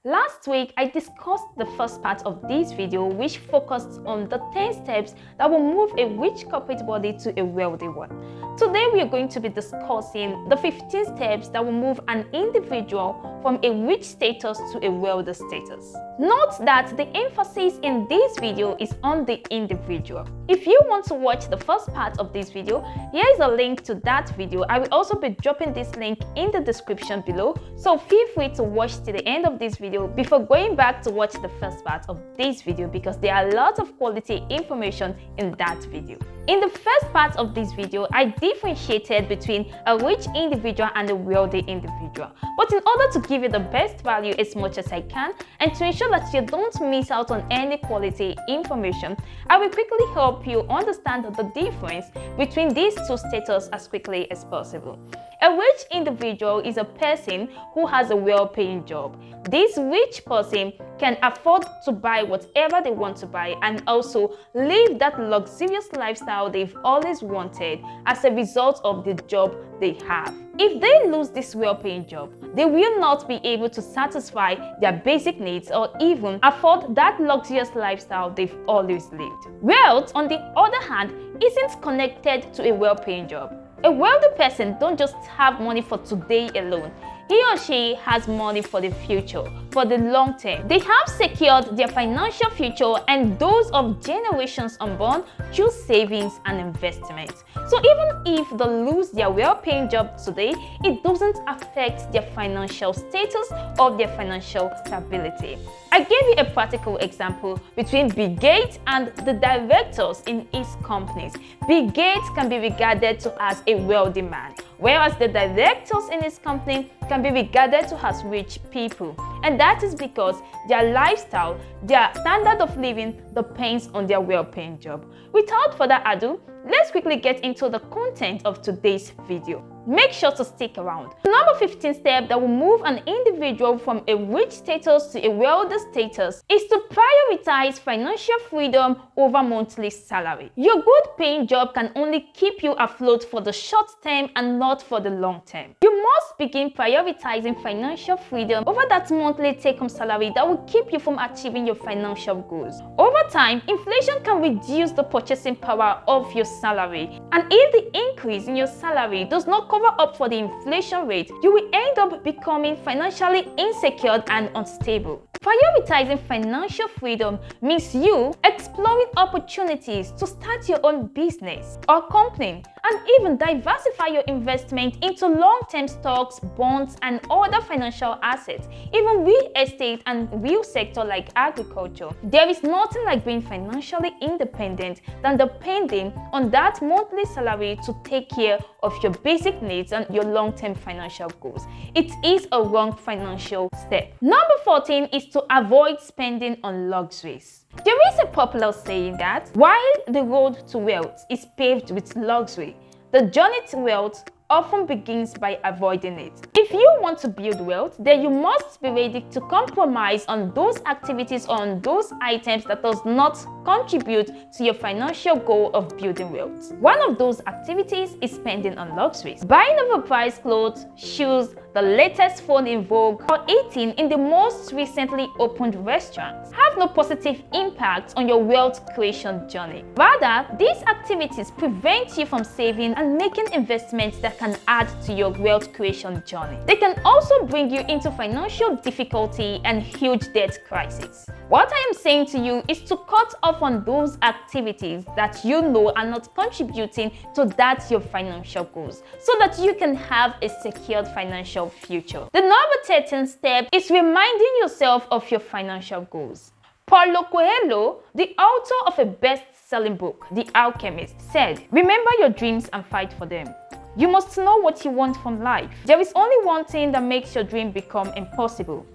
Last week, I discussed the first part of this video, which focused on the 10 steps that will move a rich corporate body to a wealthy one. Today, we are going to be discussing the 15 steps that will move an individual from a rich status to a wealthy status. Note that the emphasis in this video is on the individual. If you want to watch the first part of this video, here is a link to that video. I will also be dropping this link in the description below, so feel free to watch to the end of this video before going back to watch the first part of this video, because there are a lot of quality information in that video. In the first part of this video, I differentiated between a rich individual and a wealthy individual. But in order to give you the best value as much as I can, and to ensure that you don't miss out on any quality information, I will quickly help you understand the difference between these two status as quickly as possible. A rich individual is a person who has a well-paying job. This rich person can afford to buy whatever they want to buy and also live that luxurious lifestyle they've always wanted as a result of the job they have. If they lose this well-paying job, they will not be able to satisfy their basic needs or even afford that luxurious lifestyle they've always lived. Wealth, on the other hand, isn't connected to a well-paying job. A wealthy person don't just have money for today alone. He or she has money for the future, for the long term. They have secured their financial future and those of generations unborn through savings and investments. So even if they lose their well-paying job today, it doesn't affect their financial status or their financial stability. I gave you a practical example between Bill Gates and the directors in his companies. Bill Gates can be regarded to as a wealthy man, whereas the directors in his company can be regarded to as rich people. And that is because their lifestyle, their standard of living depends on their well-paying job. Without further ado, let's quickly get into the content of today's video. Make sure to stick around. The number 15 step that will move an individual from a rich status to a wealthy status is to prioritize financial freedom over monthly salary. Your good paying job can only keep you afloat for the short term and not for the long term. You must begin prioritizing financial freedom over that monthly take-home salary that will keep you from achieving your financial goals. Over time, inflation can reduce the purchasing power of your salary, and if the increase in your salary does not cover up for the inflation rate, you will end up becoming financially insecure and unstable. Prioritizing financial freedom means you exploring opportunities to start your own business or company, and even diversify your investment into long-term stocks, bonds, and other financial assets, even real estate and real sector like agriculture. There is nothing like being financially independent than depending on that monthly salary to take care of your basic needs and your long-term financial goals. It is a wrong financial step. Number 14 is to avoid spending on luxuries. There is a popular saying that while the road to wealth is paved with luxury, the journey to wealth often begins by avoiding it. If you want to build wealth, then you must be ready to compromise on those activities or on those items that does not contribute to your financial goal of building wealth. One of those activities is spending on luxuries. Buying overpriced clothes, shoes, the latest phone in vogue, or eating in the most recently opened restaurants have no positive impact on your wealth creation journey. Rather, these activities prevent you from saving and making investments that can add to your wealth creation journey. They can also bring you into financial difficulty and huge debt crisis. What I am saying to you is to cut off on those activities that you know are not contributing to your financial goals, so that you can have a secured financial future. The number 13 step is reminding yourself of your financial goals. Paulo Coelho, the author of a best-selling book, The Alchemist, said, "Remember your dreams and fight for them. You must know what you want from life. There is only one thing that makes your dream become impossible: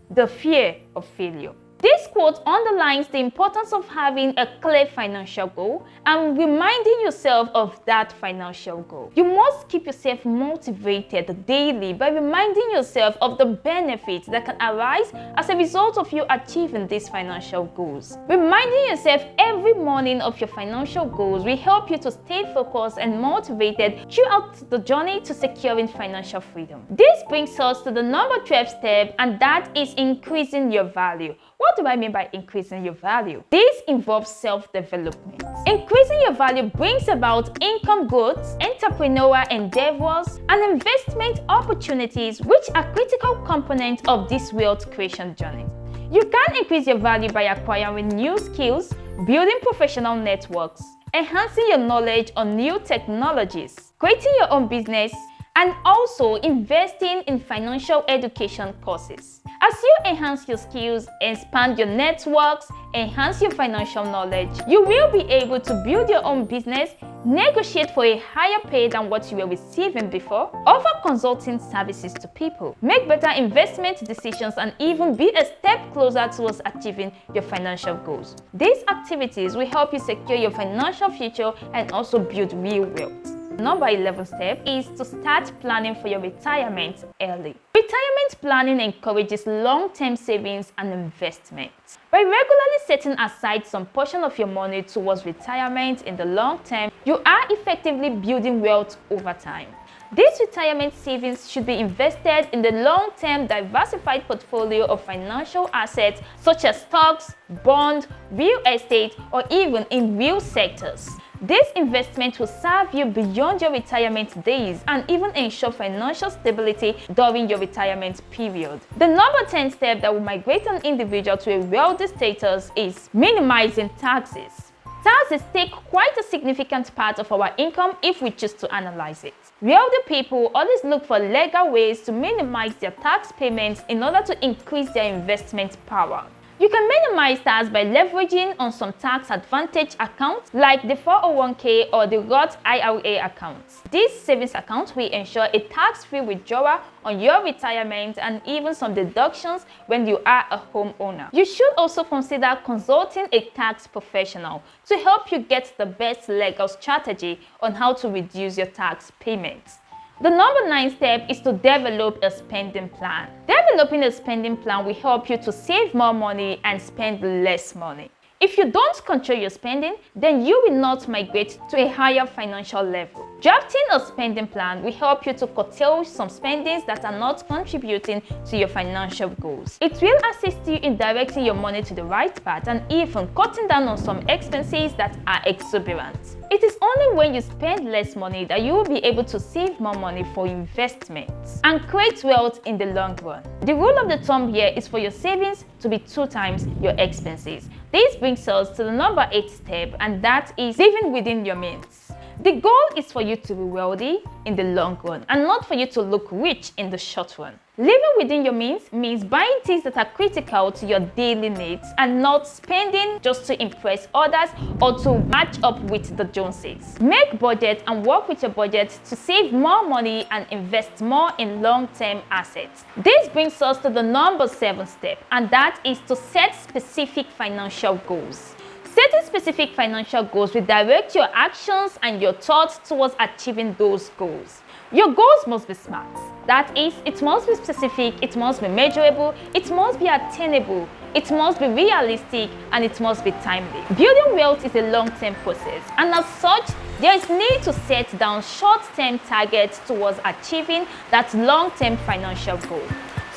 the fear of failure." This quote underlines the importance of having a clear financial goal and reminding yourself of that financial goal. You must keep yourself motivated daily by reminding yourself of the benefits that can arise as a result of you achieving these financial goals. Reminding yourself every morning of your financial goals will help you to stay focused and motivated throughout the journey to securing financial freedom. This brings us to the number 12 step, and that is increasing your value. What do I mean by increasing your value? This involves self-development. Increasing your value brings about income growth, entrepreneurial endeavors, and investment opportunities, which are critical components of this wealth creation journey. You can increase your value by acquiring new skills, building professional networks, enhancing your knowledge on new technologies, creating your own business, and also investing in financial education courses. As you enhance your skills, expand your networks, enhance your financial knowledge, you will be able to build your own business, negotiate for a higher pay than what you were receiving before, offer consulting services to people, make better investment decisions, and even be a step closer towards achieving your financial goals. These activities will help you secure your financial future and also build real wealth. Number 11 step is to start planning for your retirement early. Retirement planning encourages long-term savings and investments. By regularly setting aside some portion of your money towards retirement in the long term, you are effectively building wealth over time. These retirement savings should be invested in the long-term diversified portfolio of financial assets such as stocks, bonds, real estate, or even in real sectors. This investment will serve you beyond your retirement days and even ensure financial stability during your retirement period. The number 10 step that will migrate an individual to a wealthy status is minimizing taxes. Taxes take quite a significant part of our income if we choose to analyze it. Wealthy people always look for legal ways to minimize their tax payments in order to increase their investment power. You can minimize tax by leveraging on some tax advantage accounts like the 401k or the Roth IRA accounts. These savings accounts will ensure a tax-free withdrawal on your retirement and even some deductions when you are a homeowner. You should also consider consulting a tax professional to help you get the best legal strategy on how to reduce your tax payments. The number 9 step is to develop a spending plan. Developing a spending plan will help you to save more money and spend less money. If you don't control your spending, then you will not migrate to a higher financial level. Drafting a spending plan will help you to curtail some spendings that are not contributing to your financial goals. It will assist you in directing your money to the right path and even cutting down on some expenses that are exuberant. It is only when you spend less money that you will be able to save more money for investments and create wealth in the long run. The rule of the thumb here is for your savings to be 2 times your expenses. This brings us to the number 8 step, and that is living within your means. The goal is for you to be wealthy in the long run and not for you to look rich in the short run. Living within your means buying things that are critical to your daily needs and not spending just to impress others or to match up with the Joneses. Make budget and work with your budget to save more money and invest more in long-term assets. This brings us to the number 7 step, and that is to set specific financial goals. Setting specific financial goals will direct your actions and your thoughts towards achieving those goals. Your goals must be smart. That is, it must be specific, it must be measurable, it must be attainable, it must be realistic, and it must be timely. Building wealth is a long-term process, and as such, there is need to set down short-term targets towards achieving that long-term financial goal.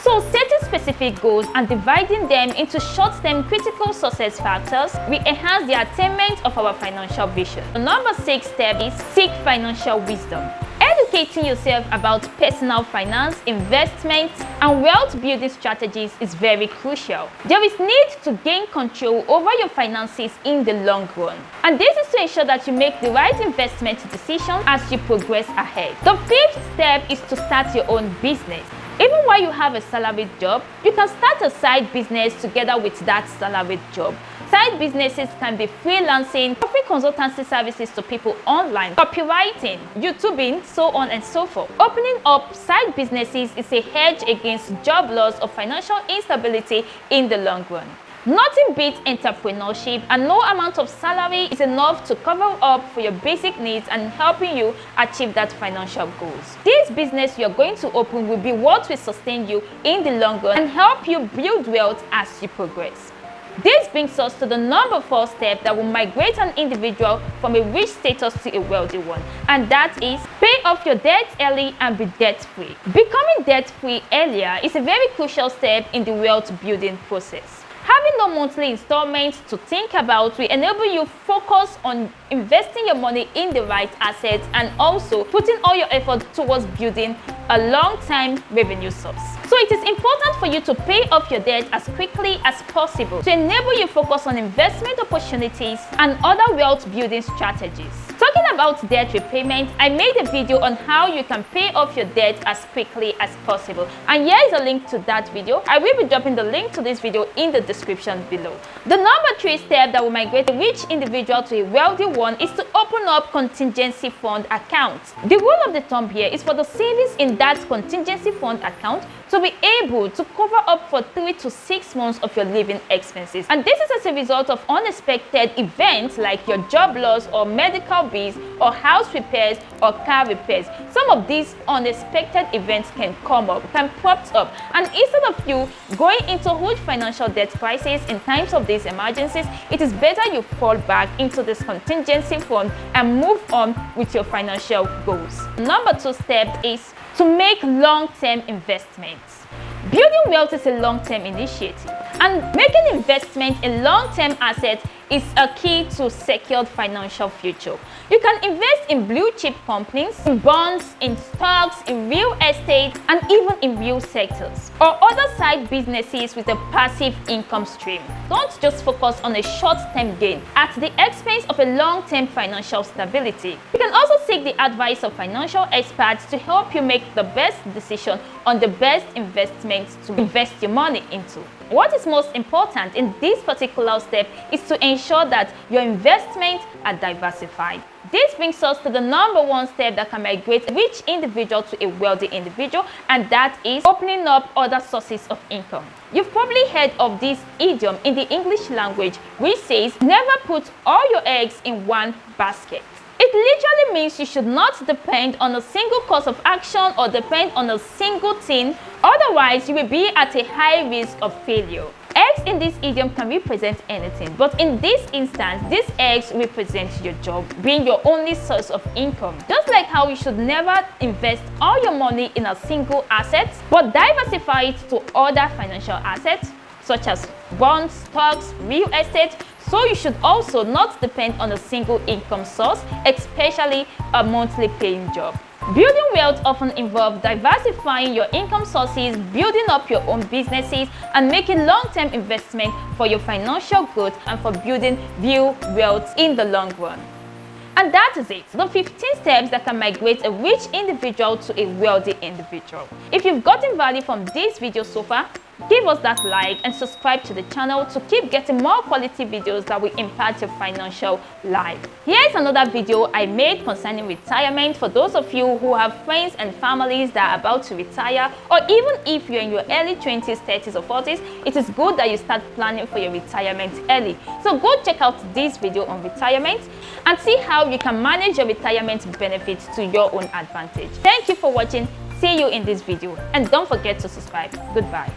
So setting specific goals and dividing them into short-term critical success factors will enhance the attainment of our financial vision. The number 6 step is seek financial wisdom. Educating yourself about personal finance, investments, and wealth building strategies is very crucial. There is need to gain control over your finances in the long run. And this is to ensure that you make the right investment decisions as you progress ahead. The 5th step is to start your own business. Even while you have a salaried job, you can start a side business together with that salaried job. Side businesses can be freelancing, offering consultancy services to people online, copywriting, YouTubing, so on and so forth. Opening up side businesses is a hedge against job loss or financial instability in the long run. Nothing beats entrepreneurship, and no amount of salary is enough to cover up for your basic needs and helping you achieve that financial goals. This business you're going to open will be what will sustain you in the long run and help you build wealth as you progress. This brings us to the number 4 step that will migrate an individual from a rich status to a wealthy one, and that is pay off your debts early and be debt-free. Becoming debt-free earlier is a very crucial step in the wealth building process. Having no monthly installments to think about will enable you to focus on investing your money in the right assets and also putting all your effort towards building a long-term revenue source. So it is important for you to pay off your debt as quickly as possible to enable you to focus on investment opportunities and other wealth building strategies. Talking about debt repayment, I made a video on how you can pay off your debt as quickly as possible, and here is a link to that video. I will be dropping the link to this video in the description below. The number 3 step that will migrate a rich individual to a wealthy one is to open up contingency fund accounts. The rule of the thumb here is for the savings in that contingency fund account to be able to cover up for 3 to 6 months of your living expenses, and this is as a result of unexpected events like your job loss or medical bills or house repairs or car repairs. Some of these unexpected events can prompt up, and instead of you going into huge financial debt crisis in times of these emergencies, it is better you fall back into this contingency fund and move on with your financial goals. Number 2 step is to make long-term investments. Building wealth is a long-term initiative, and making investment in long-term assets is a key to secured financial future. You can invest in blue chip companies, in bonds, in stocks, in real estate, and even in real sectors, or other side businesses with a passive income stream. Don't just focus on a short-term gain at the expense of a long-term financial stability. You can also seek the advice of financial experts to help you make the best decision on the best investments to invest your money into. What is most important in this particular step is to ensure that your investments are diversified. This brings us to the number 1 step that can migrate a rich individual to a wealthy individual, and that is opening up other sources of income. You've probably heard of this idiom in the English language which says, never put all your eggs in one basket. It literally means you should not depend on a single course of action or depend on a single thing, otherwise you will be at a high risk of failure. Eggs in this idiom can represent anything, but in this instance, these eggs represent your job being your only source of income. Just like how you should never invest all your money in a single asset, but diversify it to other financial assets such as bonds, stocks, real estate, so you should also not depend on a single income source, especially a monthly paying job. Building wealth often involves diversifying your income sources, building up your own businesses, and making long-term investment for your financial growth and for building real wealth in the long run. And that is it, the 15 steps that can migrate a rich individual to a wealthy individual. If you've gotten value from this video so far, give us that like and subscribe to the channel to keep getting more quality videos that will impact your financial life. Here's another video I made concerning retirement for those of you who have friends and families that are about to retire, or even if you're in your early 20s, 30s or 40s, it is good that you start planning for your retirement early. So go check out this video on retirement and see how you can manage your retirement benefits to your own advantage. Thank you for watching. See you in this video, and don't forget to subscribe. Goodbye.